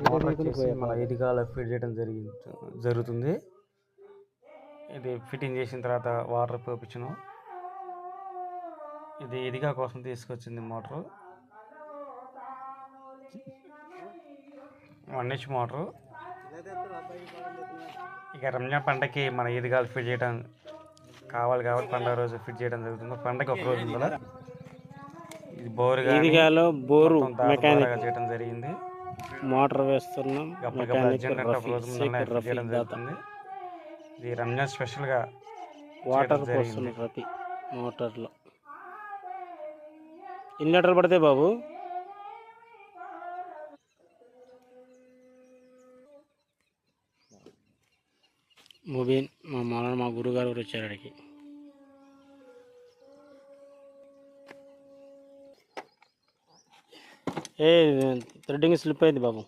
Motor వచ్చేసి మన ఎదిగాల fit చేయడం జరుగుతుంది. ఇది ఫిట్టింగ్ చేసిన తర్వాత వాటర్ పోపించను. ఇది ఎదిగా కోసం తీసుకొచ్చింది మోటారు. 1 inch motor. ఇక రంజాన్ పండగకి మన ఈద్గాలు ఫిట్ చేయడం కావాలి కాబట్టి పండగ రోజు ఫిట్ చేయడం జరుగుతుంది. పండగ ఒక రోజు ఉందా ఇది బోరు మెకానిక్ చేయడం జరిగింది. మోటార్ వేస్తున్నాం. అర్జెంట్ అంటే ఒక రోజు ముందు ఫిట్ చేయడం జరుగుతుంది. ఇది రంజాన్ స్పెషల్గా వాటర్ పోస్తుంది ప్రతి మోటార్లో. ఎన్ని లీటర్లు పడతాయి బాబు? ముబీన్ మా గురుగారు కూడా వచ్చారు అడిగి. థ్రెడ్డింగ్ స్లిప్ అయింది బాబు.